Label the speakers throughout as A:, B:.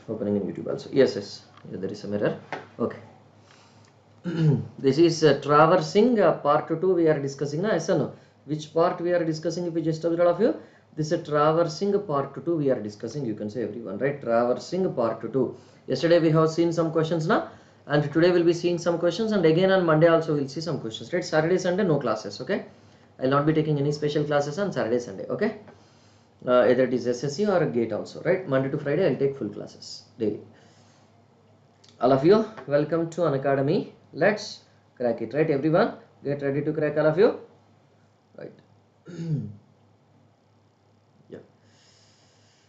A: opening in YouTube also. Yes, yeah, there is a mirror. Okay. This is traversing part 2 we are discussing now. Yes or no? Which part we are discussing? If you just observe all of you, this is traversing part 2 we are discussing. You can say everyone, right? Traversing part 2. Yesterday we have seen some questions now, and today we'll be seeing some questions, and again on Monday also we'll see some questions, right? Saturday, Sunday no classes, okay? I'll not be taking any special classes on Saturday, Sunday, okay? Either it is SSC or GATE also, right? Monday to Friday I'll take full classes daily. All of you, welcome to Unacademy. Let's crack it, right? Everyone, get ready to crack, all of you, right? Yeah.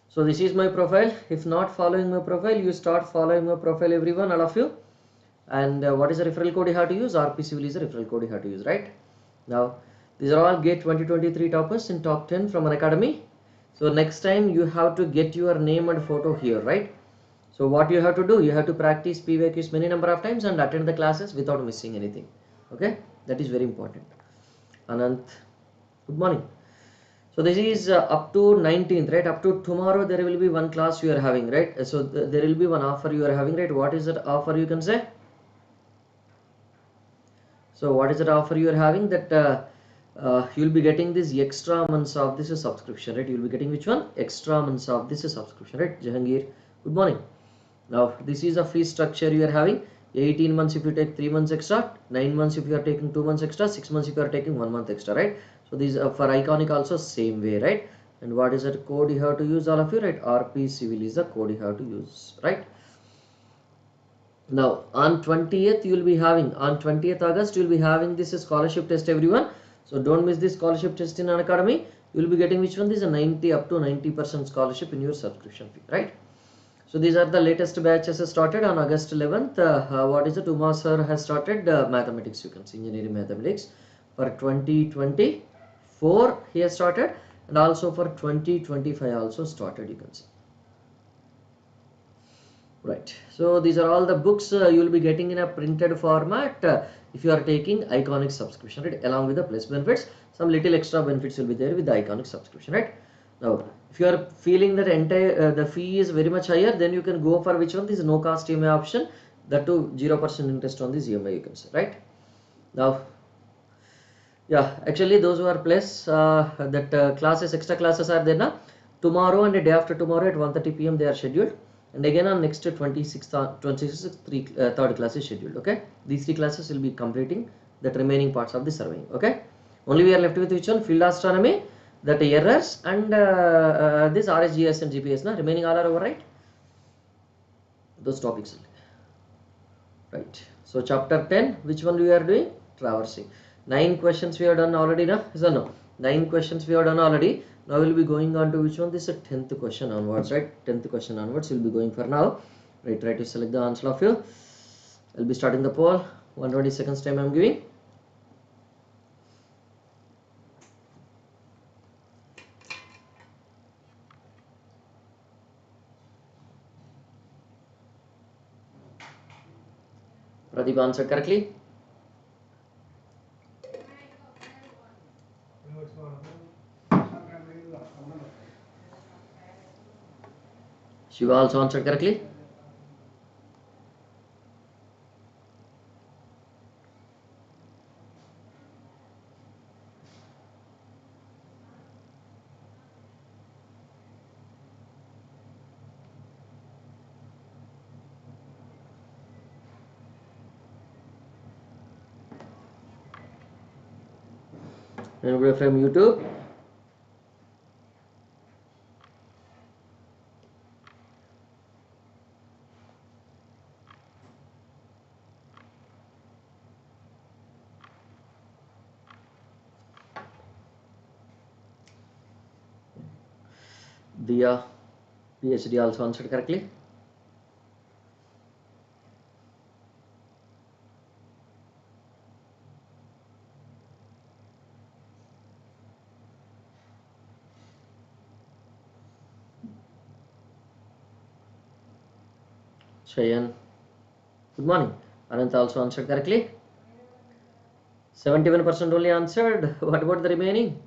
A: So this is my profile. If not following my profile, you start following my profile, everyone, all of you. And what is the referral code you have to use? RP Civil is the referral code you have to use, right? Now, these are all GATE 2023 toppers in top 10 from Unacademy. So next time you have to get your name and photo here, right? So what you have to do, you have to practice PYQs many number of times and attend the classes without missing anything. Okay, that is very important. Anant, good morning. So this is up to 19th, right? Up to tomorrow there will be one class you are having, right? So there will be one offer you are having, right? What is that offer, you can say? So what is that offer you are having? That you will be getting this extra months of this subscription, right? You will be getting which one? Extra months of this subscription, right? Jahangir, good morning. Now this is a fee structure you are having. 18 months if you take 3 months extra, 9 months if you are taking 2 months extra, 6 months if you are taking 1 month extra, right? So these are for Iconic also same way, right? And what is that code you have to use, all of you, right? RP Civil is the code you have to use, right? Now on 20th you will be having, on 20th August you will be having this scholarship test, everyone. So don't miss this scholarship test in Unacademy. You will be getting which one? This is a 90 up to 90% scholarship in your subscription fee, right? So these are the latest batches started on August 11th. What is the Uma sir has started mathematics, you can see engineering mathematics for 2024 he has started, and also for 2025 also started, you can see, right? So these are all the books you will be getting in a printed format if you are taking Iconic subscription, right? Along with the plus benefits, some little extra benefits will be there with the Iconic subscription, right? Now if you are feeling that entire the fee is very much higher, then you can go for which one? This is no cost EMI option, that too 0% interest on this EMI, you can say, right? Now yeah, actually those who are plus that classes, extra classes are there now. Tomorrow and the day after tomorrow at 1:30 PM they are scheduled, and again on next 26th third class is scheduled, okay? These 3 classes will be completing the remaining parts of the surveying, okay? Only we are left with which one? Field astronomy, that errors, and this RSGS and GPS, na? Remaining all are over, right? Those topics, right? So chapter 10, which one we are doing? Traversing. 9 questions we have done already, na? Yes or no? 9 questions we have done already. Now we'll be going on to which one? This is 10th question onwards, right? 10th question onwards we'll be going for now, right? Try to select the answer of you. I'll be starting the poll. 120 seconds time I'm giving. Pradeep answered correctly. Shiva also answered correctly. Anybody from YouTube? Dia, PhD also answered correctly. Shayan, good morning. Anant also answered correctly. 71% only answered. What about the remaining?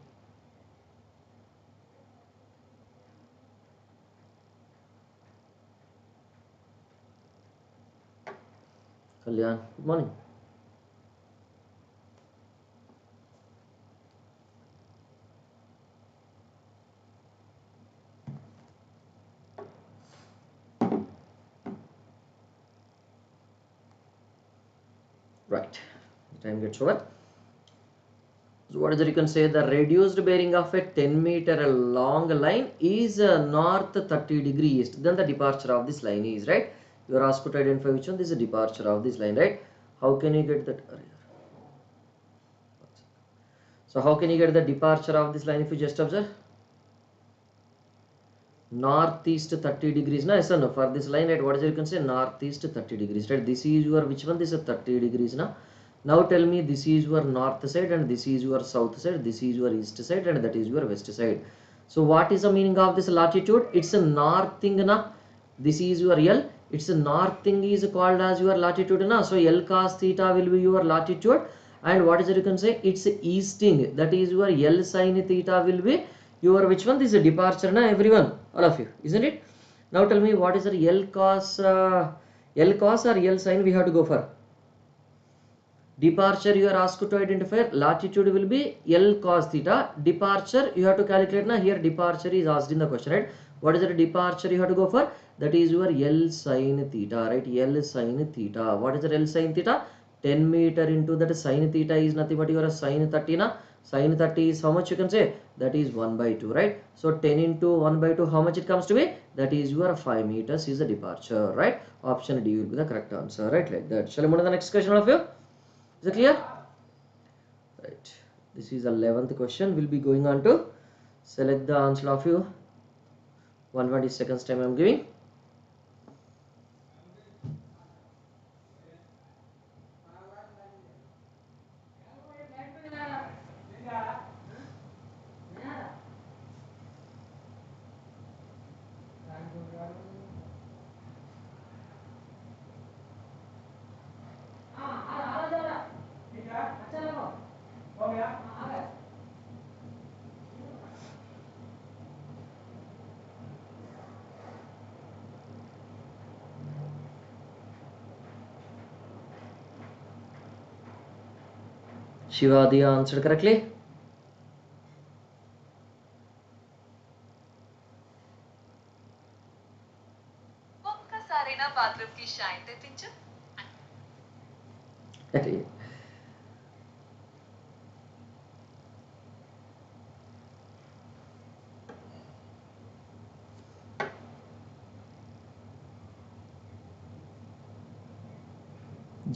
A: Kalyan, good morning. Right, the time gets over. So what is it? You can say the reduced bearing of a 10-meter long line is north 30 degree east. Then the departure of this line is, right? You are asked to identify which one. This is the departure of this line, right? How can you get that? So how can you get the departure of this line if you just observe? Northeast 30 degrees. No, yes or no? For this line, right? What is it? You can say northeast 30 degrees, right? This is your which one? This is 30 degrees. Now, now tell me, this is your north side and this is your south side. This is your east side and that is your west side. So what is the meaning of this latitude? It's a north thing. Na? This is your L. It's a north thing is called as your latitude. Na? So L cos theta will be your latitude. And what is it? You can say it's easting. That is your L sin theta will be your which one? This is a departure. Na? Everyone, all of you, isn't it? Now tell me, what is the L cos or L sin we have to go for? Departure you are asked to identify. Latitude will be L cos theta. Departure you have to calculate. Now here departure is asked in the question, right? What is the departure you have to go for? That is your L sin theta, right? L sin theta. What is the L sin theta? 10 meter into that sin theta is nothing but your sin 30. Na? Sin 30 is how much you can say? That is 1 by 2, right? So 10 into 1 by 2, how much it comes to be? That is your 5 meters is the departure, right? Option D will be the correct answer, right? Like that. Shall we move to the next question of you? Is it clear? Right. This is the 11th question. We'll be going on to select the answer of you. 120 seconds time I am giving. Shivadiya answered correctly.
B: ఒక్కసారైనా bathroom కి shine తెప్పించు.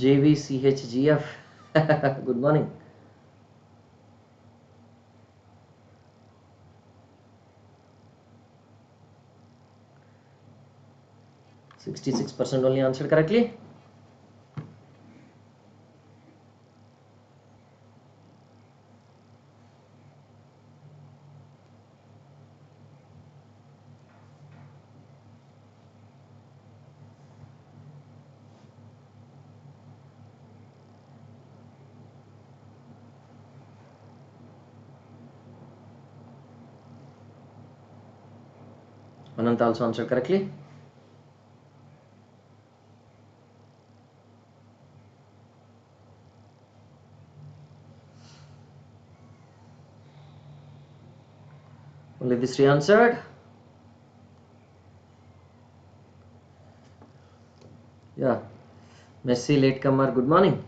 A: JVCHGF. Good morning. %66% only answered correctly. Anant also answered correctly. Only these three answered. Yeah. Messi latecomer, good morning.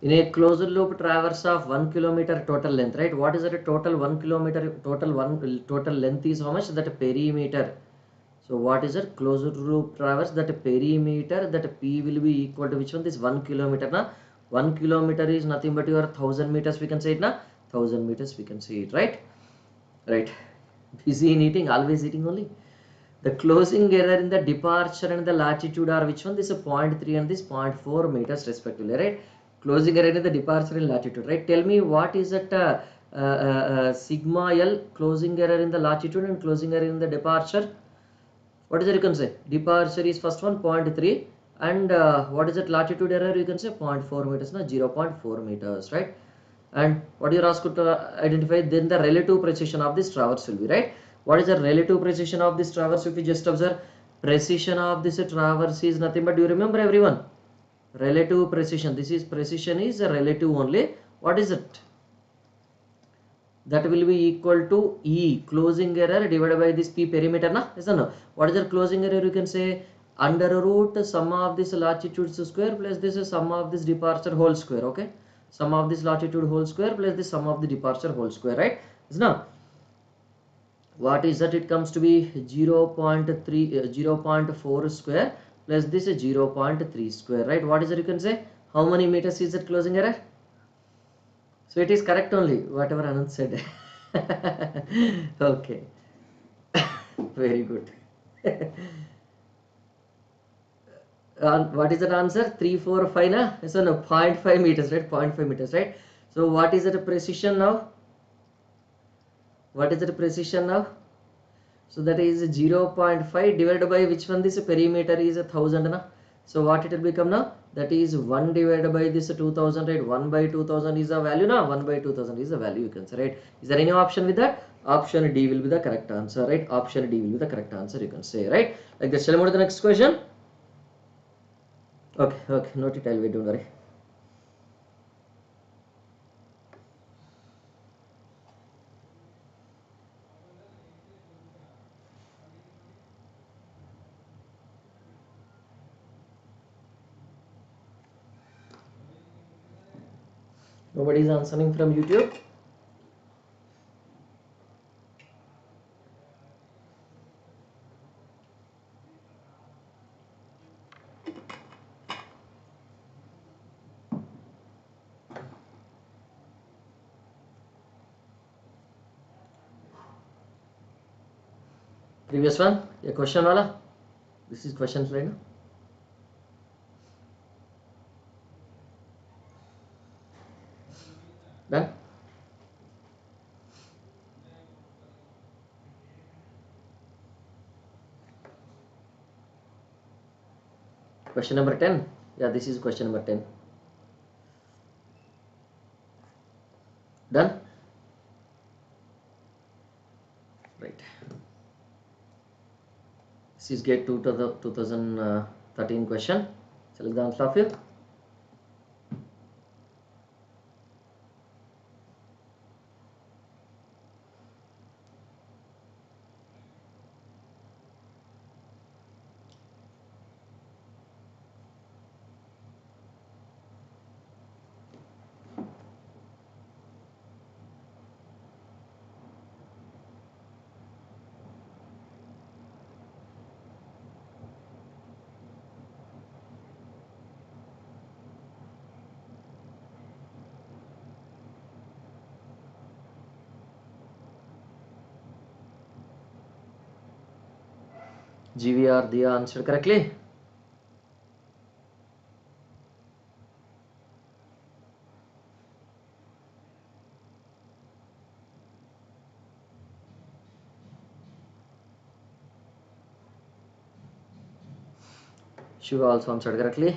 A: In a closed loop traverse of 1 kilometer total length, right? What is the total 1 kilometer total length is how much? That perimeter. So what is it? Closed loop traverse, that perimeter, that P will be equal to which one? This 1 kilometer. Na? 1 kilometer is nothing but your 1000 meters, we can say it. Na? 1000 meters we can say it, right? Right. Busy in eating, always eating only. The closing error in the departure and the latitude are which one? This is 0.3 and this 0.4 meters respectively, right? Closing error in the departure and latitude, right? Tell me what is that sigma L closing error in the latitude and closing error in the departure? What is it you can say? Departure is first one 0.3 and what is that latitude error? You can say 0.4 meters, na 0.4 meters, right? And what you are asked to identify, then the relative precision of this traverse will be, right? What is the relative precision of this traverse? If you just observe, precision of this traverse is nothing but, do you remember everyone? Relative precision. This is precision is a relative only. What is it? That will be equal to E closing error divided by this P perimeter, na? Yes or no? What is the closing error? You can say under root sum of this latitude square plus this is sum of this departure whole square. Okay, sum of this latitude whole square plus the sum of the departure whole square, right? Yes, now what is that? It comes to be 0.4 square plus this is 0.3 square, right? What is it? You can say how many meters is that closing error? So it is correct only whatever Anand said. Okay. Very good. What is that answer? 3, 4, 5 na? So no, 0.5 meters, right? 0.5 meters, right? So what is the precision now? What is the precision now? So that is 0.5 divided by which one? This perimeter is 1000 na? So what it will become now? That is 1 divided by this 2000, right? 1 by 2000 is a value now. 1 by 2000 is a value, you can say, right? Is there any option with that? Option D will be the correct answer, right? Option D will be the correct answer, you can say, right? Like that. Shall we move to the next question? Okay, okay, note it, I'll wait, don't worry. Nobody is answering from YouTube. Previous one, a question wala. This is question slide. Done. Question number 10. Yeah, this is question number 10. Done. Right. This is get 2013 question. Select the answer of you. GVR Dia answered correctly. Shiva also answered correctly.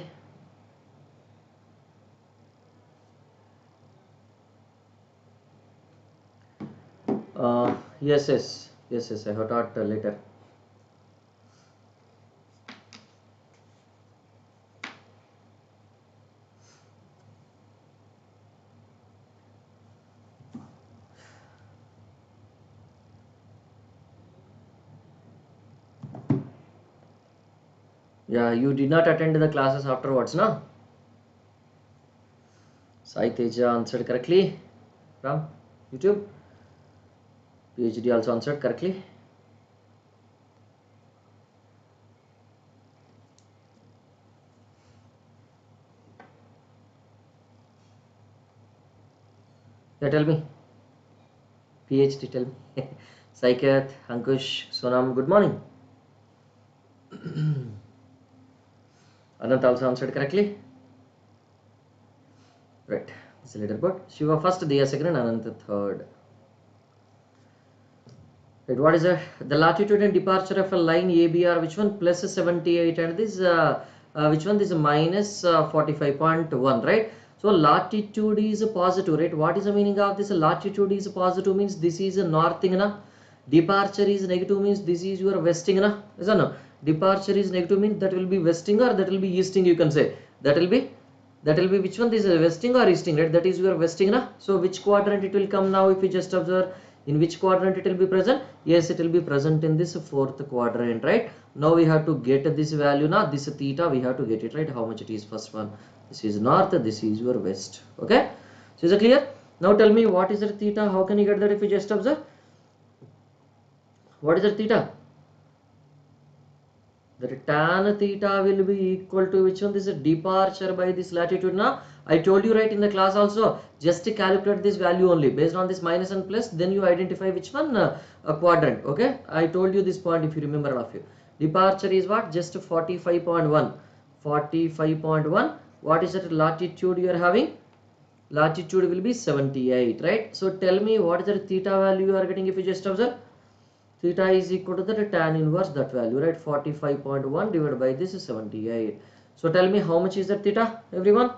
A: Yes, I have taught later. Yeah, you did not attend the classes afterwards, no? Sai Teja answered correctly from YouTube. PhD also answered correctly. Yeah, tell me. PhD, tell me. Saikat, Ankush, Sonam, good morning. Anant also answered correctly. Right, this is leaderboard. Shiva first, Diya second, and Anant third. Right, what is the latitude and departure of a line ABR? Which one? Plus 78, and this which one? This is minus 45.1, right? So latitude is positive, right? What is the meaning of this? Latitude is positive means this is a northing, na? Departure is negative means this is your westing, na? Is or no? Departure is negative means that will be westing or that will be easting, you can say. That will be which one? This is vesting or easting, right? That is your vesting, na? So which quadrant it will come now? If you just observe, in which quadrant it will be present? Yes, it will be present in this fourth quadrant, right? Now we have to get this value, now this theta we have to get it, right? How much it is? First one, this is north, this is your west. Okay, so is it clear? Now tell me, what is the theta? How can you get that if you just observe? What is the theta? That tan theta will be equal to which one? This is departure by this latitude. Now I told you right in the class also, just to calculate this value only based on this minus and plus, then you identify which one a quadrant. Okay, I told you this point if you remember, all of you. Departure is what? Just 45.1. 45.1. What is that latitude you are having? Latitude will be 78, right? So tell me, what is the theta value you are getting if you just observe? Theta is equal to the tan inverse that value, right? 45.1 divided by this is 78. So tell me, how much is that theta, everyone?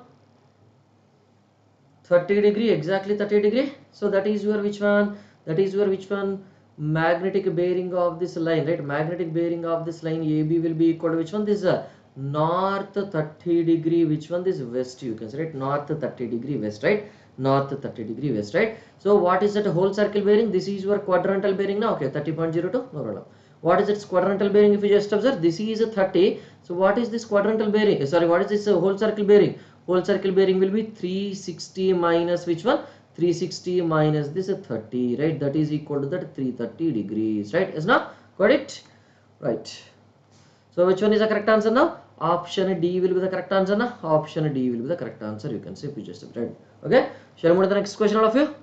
A: 30 degree, exactly 30 degree. So that is your which one? That is your which one? Magnetic bearing of this line, right? Magnetic bearing of this line AB will be equal to which one? This north 30 degree. Which one? This west, you can say, right? North 30 degree west, right? North 30 degree west, right? So what is that whole circle bearing? This is your quadrantal bearing now. Okay, 30.02, no problem. What is its quadrantal bearing if you just observe? This is a 30. So what is this quadrantal bearing? Sorry, what is this whole circle bearing? Whole circle bearing will be 360 minus which one? 360 minus this 30, right? That is equal to that 330 degrees, right? Is not? Got it? Right. So which one is the correct answer now? Option D will be the correct answer now. Option D will be the correct answer. You can say if you just right. Okay. Shall we move to the next question, all of you?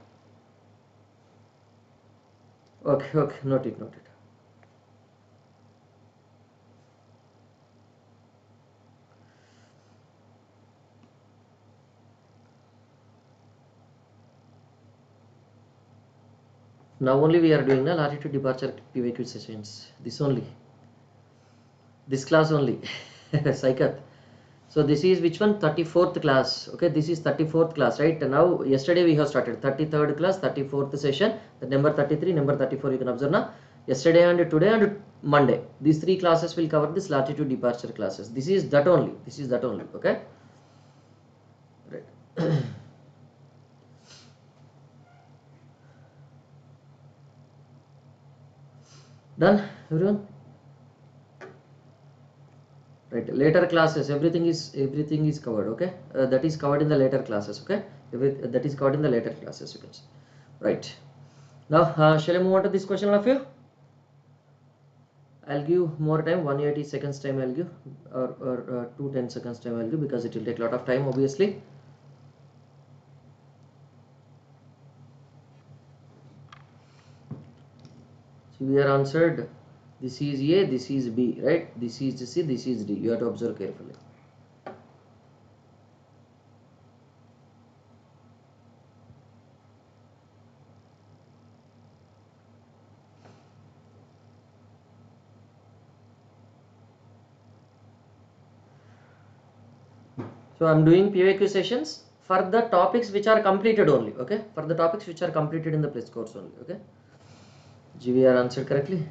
A: Okay, okay, note it, note it. Now only we are doing the latitude departure PYQ sessions. This only. This class only. Psychath. So this is which one? 34th class. Okay, this is 34th class, right? Now yesterday we have started 33rd class, 34th session. The number 33, number 34 you can observe now. Yesterday and today and Monday. These three classes will cover this latitude departure classes. This is that only. This is that only. Okay. Right. Done, everyone? Right, later classes, everything is covered. Okay, that is covered in the later classes. Okay, that is covered in the later classes, you can see. Right, now shall I move on to this question, all of you? I'll give more time, 180 seconds time I'll give, or 210 seconds time I'll give, because it will take a lot of time, obviously. So we are answered, this is A, this is B, right? This is C, this is D. You have to observe carefully. So I'm doing PYQ sessions for the topics which are completed only. Okay, for the topics which are completed in the plus course only. Okay, GVR answered correctly.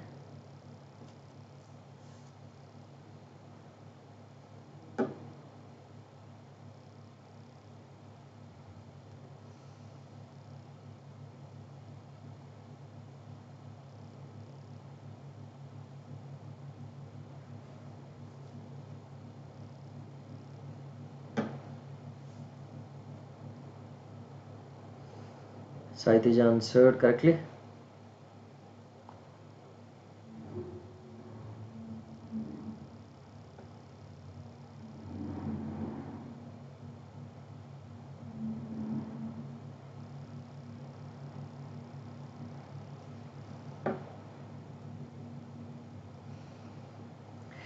A: Saitij answered correctly.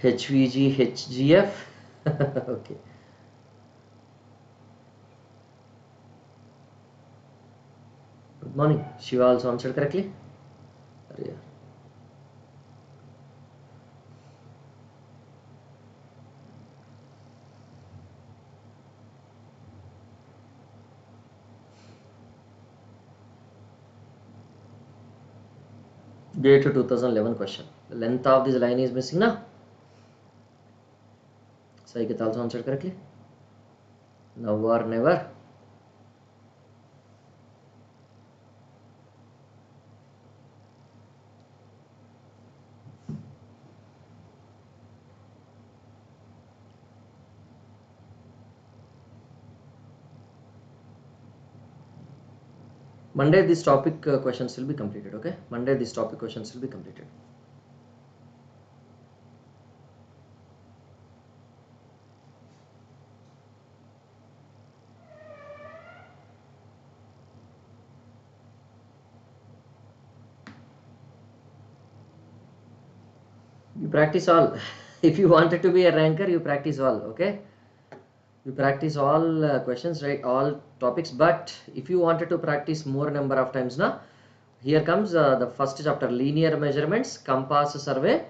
A: HVG, HGF. Okay. Good morning. Shiva also answered correctly. Yeah. Date 2011 question. The length of this line is missing now. Saikat also answered correctly. Now or never. Monday this topic questions will be completed. Okay, Monday this topic questions will be completed. You practice all. If you wanted to be a ranker, you practice all. Okay, you practice all questions, right? All topics. But if you wanted to practice more number of times, now here comes the first chapter: linear measurements, compass survey,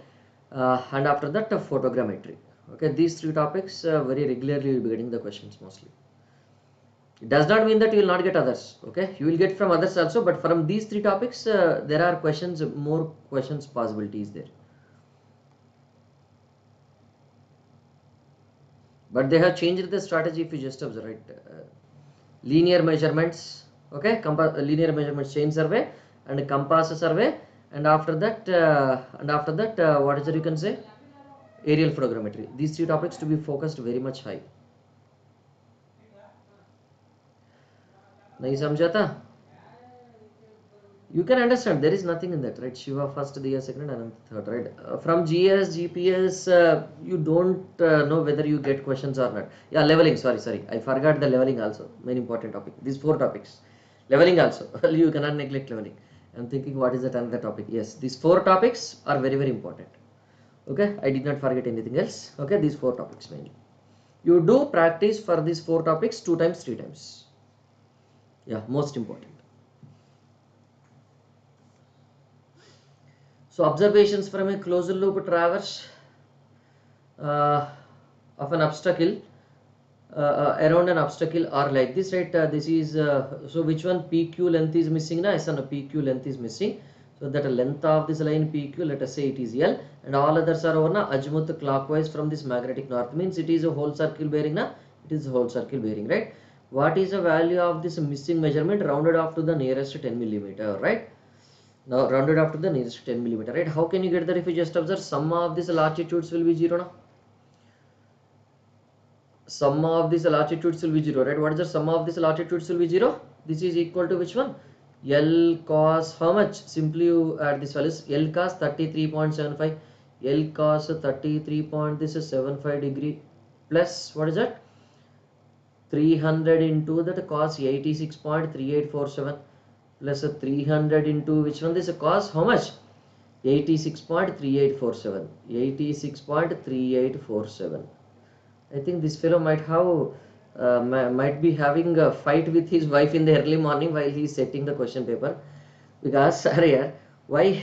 A: and after that photogrammetry. Okay, these three topics very regularly you will be getting the questions mostly. It does not mean that you will not get others. Okay, you will get from others also, but from these three topics there are questions, more questions possibilities there. But they have changed the strategy if you just observe, right? Linear measurements, okay, linear measurements chain survey and compass survey, and after that what is it you can say, aerial photogrammetry. These three topics to be focused very much high. नहीं समझा था? You can understand there is nothing in that, right? Shiva first, Diya second, and third, right? From GS, GPS, you don't know whether you get questions or not. Yeah, leveling. Sorry, I forgot the leveling also. Main important topic. These four topics. Leveling also. You cannot neglect leveling. I'm thinking what is that another topic? Yes, these four topics are very very important. Okay, I did not forget anything else. Okay, these four topics mainly. You do practice for these four topics 2 times, 3 times. Yeah, most important. So observations from a closed loop traverse of an obstacle around an obstacle are like this, right? This is so which one PQ length is missing? Na, yes, no, PQ length is missing. So that length of this line PQ, let us say it is L, and all others are over na azimuth clockwise from this magnetic north, means it is a whole circle bearing. Na, it is a whole circle bearing, right? What is the value of this missing measurement rounded off to the nearest 10 millimeter, right? Now rounded off to the nearest 10 millimeter, right? How can you get that? If you just observe, sum of these latitudes will be 0 now. Sum of these latitudes will be 0, right? What is the sum of these latitudes will be 0? This is equal to which one? L cos how much? Simply you add this values. L cos 33.75, L cos 33.75 degree plus what is that? 300 into that cos 86.3847 plus 300 into which one? This is cos how much? 86.3847. 86.3847. I think this fellow might have might be having a fight with his wife in the early morning while he is setting the question paper, because sorry, why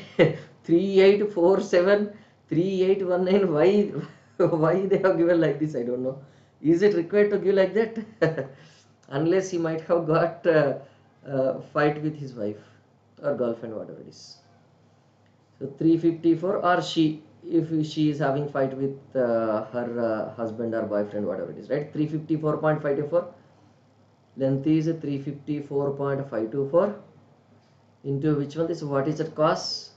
A: 3847 3819, why they have given like this? I don't know. Is it required to give like that? Unless he might have got fight with his wife or girlfriend, whatever it is. So 354, or she, if she is having fight with her husband or boyfriend, whatever it is, right? 354.524, length is 354.524 into which one? This, what is that cos?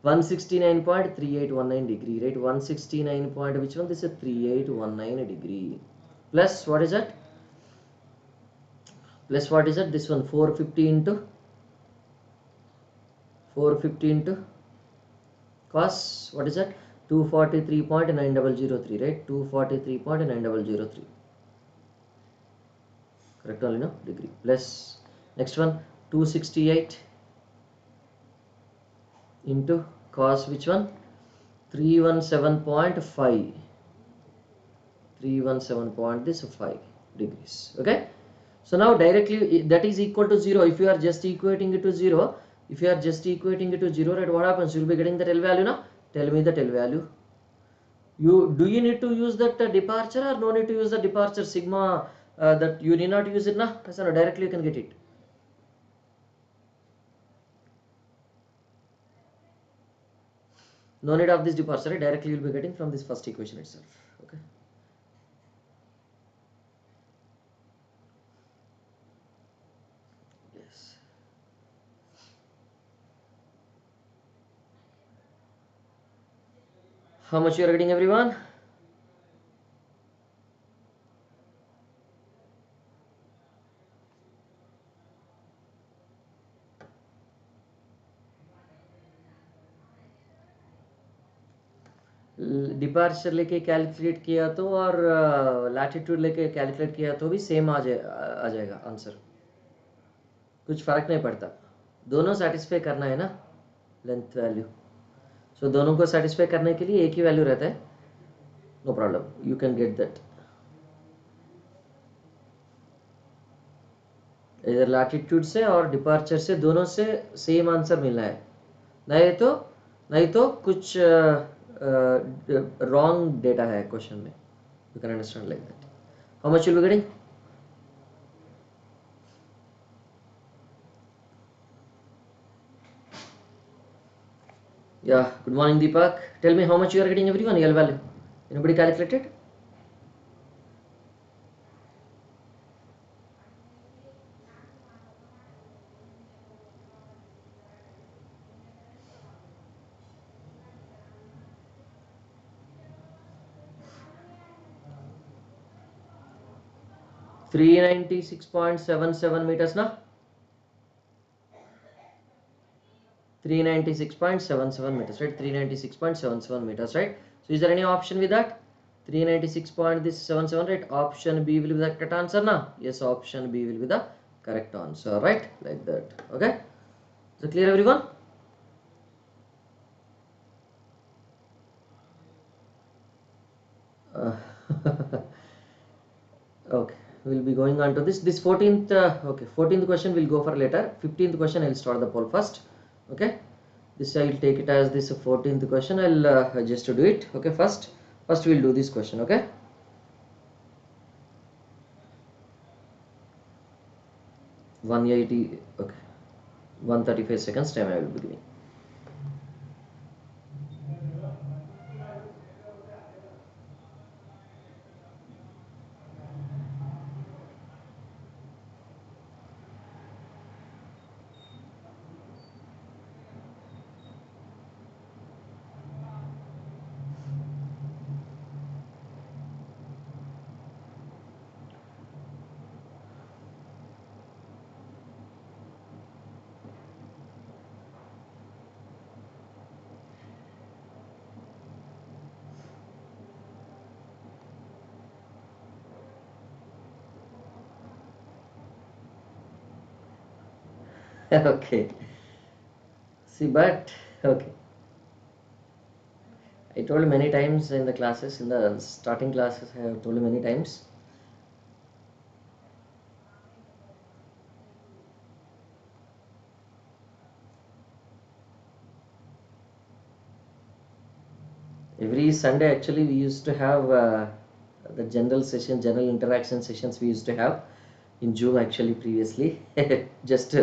A: 169.3819 degree, right? 169 point which one? This is 3819 degree plus what is that? Plus what is that? This one 450 into 450 into cos, what is that? 243.9003, right? 243.9003, correct only, no? Degree plus next one 268 into cos which one? 317.5, 317.5 degrees. Okay, so now directly that is equal to 0. If you are just equating it to 0, if you are just equating it to 0, right, what happens? You will be getting that L value now. Tell me that L value. Do you need to use that departure or no need to use the departure sigma? That you need not use it now. Yes, no, directly you can get it. No need of this departure, right? Directly you will be getting from this first equation itself. Okay, How much you are getting, everyone? Departure लेके calculate किया तो और latitude लेके calculate किया तो भी same आ जाएगा answer, कुछ फर्क नहीं पड़ता, दोनों सेटिस्फाई करना है ना लेंथ वैल्यू। सो दोनों को सेटिस्फाई करने के लिए एक ही वैल्यू रहता है, no problem, you can get that. इधर लैटिट्यूड से और डिपार्चर से दोनों से सेम आंसर मिलना है, नहीं तो कुछ रॉन्ग डेटा है क्वेश्चन में, you can understand like that. How much will be getting? Yeah, good morning Deepak. Tell me how much you are getting, everyone, L value. Anybody calculated? $396.77 meters na? 396.77 meters, right? 396.77 meters, right? So is there any option with that? 396.77, right? Option B will be the correct answer na? Yes, option B will be the correct answer, right? Like that. Okay, so clear, everyone? Okay, we'll be going on to this 14th okay, 14th question we'll go for later. 15th question I'll start the poll first. Okay, this I'll take it as this 14th question. I'll just do it. Okay, first we'll do this question. Okay, 180, okay, 135 seconds time I will be giving. Okay, see, but okay, I told many times in the classes, in the starting classes, I have told many times. Every Sunday actually we used to have the general session, general interaction sessions we used to have in Zoom actually previously, just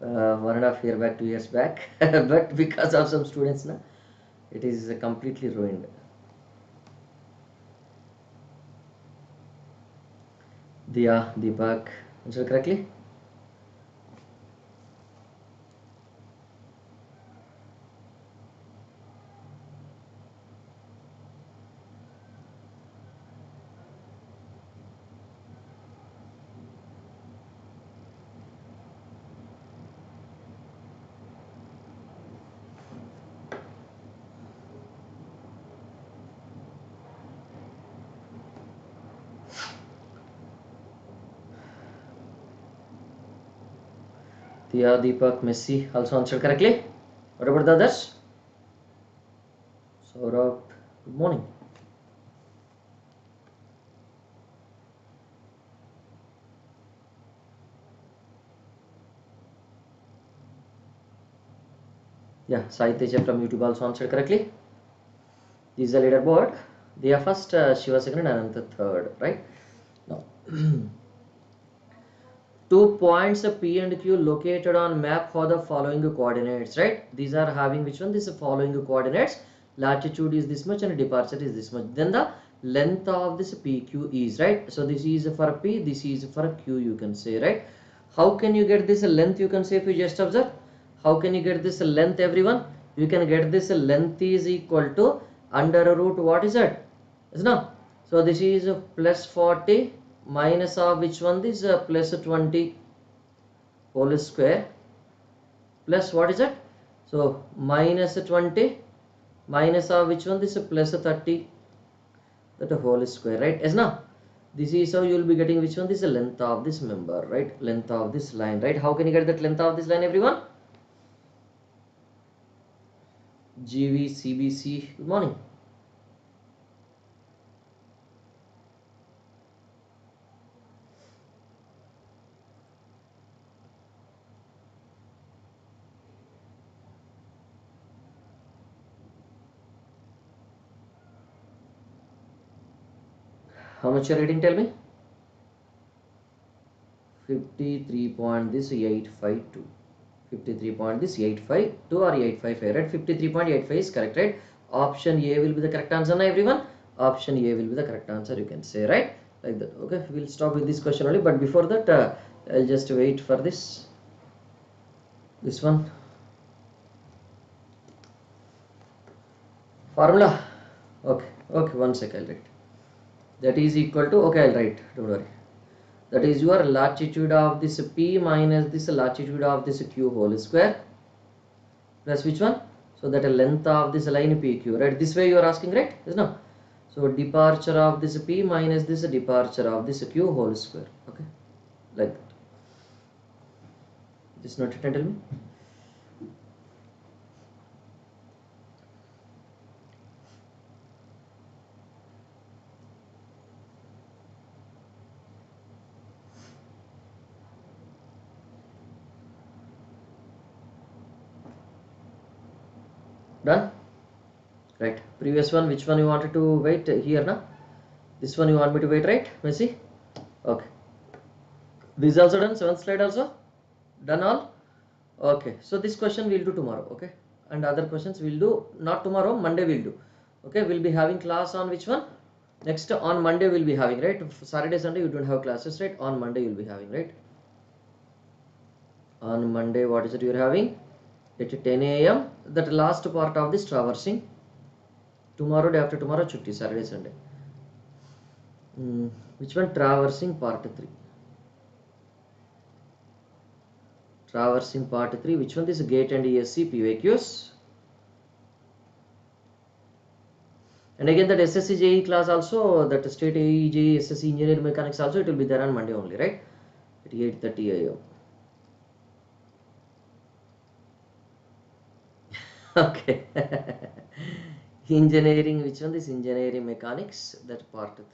A: 1.5 year back, 2 years back, but because of some students now, it is completely ruined. Diya, Deepak, answer correctly? Diya, Deepak, Messi also answered correctly. What about the others? Saurabh, good morning. Yeah, Sai Teja from YouTube also answered correctly. This is the leaderboard. They are first, Shiva second, and Ananta third, right? Now, 2 points P and Q located on map for the following coordinates, right? These are having which one? This is following coordinates. Latitude is this much and departure is this much. Then the length of this PQ is, right? So this is for P, this is for Q, you can say, right? How can you get this length? You can say, if you just observe, how can you get this length, everyone? You can get this length is equal to under root what is that? Is no? So this is plus 40 minus of which one? This plus 20 whole square plus what is that? So minus 20 minus of which one? This plus 30, that whole square, right? Is no? This is how you will be getting which one? This is the length of this member, right? Length of this line, right? How can you get that length of this line, everyone? GV, CBC, good morning. How much you are reading? Tell me. 53.852. 53.852 or 855, right? 53.85 is correct, right? Option A will be the correct answer, now everyone. Option A will be the correct answer, you can say, right? Like that. Okay, we'll stop with this question only, but before that I'll just wait for this one formula. Okay, one sec, I'll write. That is equal to, okay, I'll write, don't worry. That is your latitude of this P minus this latitude of this Q whole square plus which one? So that length of this line PQ, right? This way you are asking, right? Yes, no? So departure of this P minus this departure of this Q whole square. Okay, like that. Just note it and tell me. Done? Right. Previous one, which one you wanted to wait here now? This one you want me to wait, right? Messi? Okay. This also done? 7th slide also? Done all? Okay. So this question we'll do tomorrow, okay? And other questions we'll do not tomorrow, Monday we'll do. Okay, we'll be having class on which one? Next on Monday we'll be having, right? Saturday, Sunday you don't have classes, right? On Monday you'll be having, right? On Monday, what is it you're having? At 10 a.m. that last part of this traversing. Tomorrow, day after tomorrow, chutti, Saturday, Sunday. Which one? Traversing part 3. Traversing part 3. Which one? This GATE and ESE PYQs. And again that SSC JE class also, that state AE JE SSC engineering mechanics also, it will be there on Monday only, right? At 8:30 a.m. Okay. Engineering, which one? This engineering mechanics, that part 3.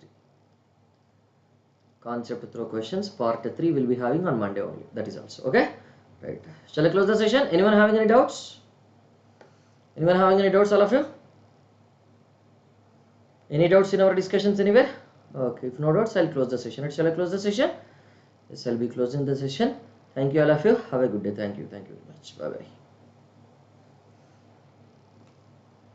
A: Concept through questions, part 3 will be having on Monday only. That is also, okay? Right. Shall I close the session? Anyone having any doubts? Anyone having any doubts, all of you? Any doubts in our discussions anywhere? Okay, if no doubts, I'll close the session. Shall I close the session? Yes, I'll be closing the session. Thank you, all of you. Have a good day. Thank you very much. Bye-bye.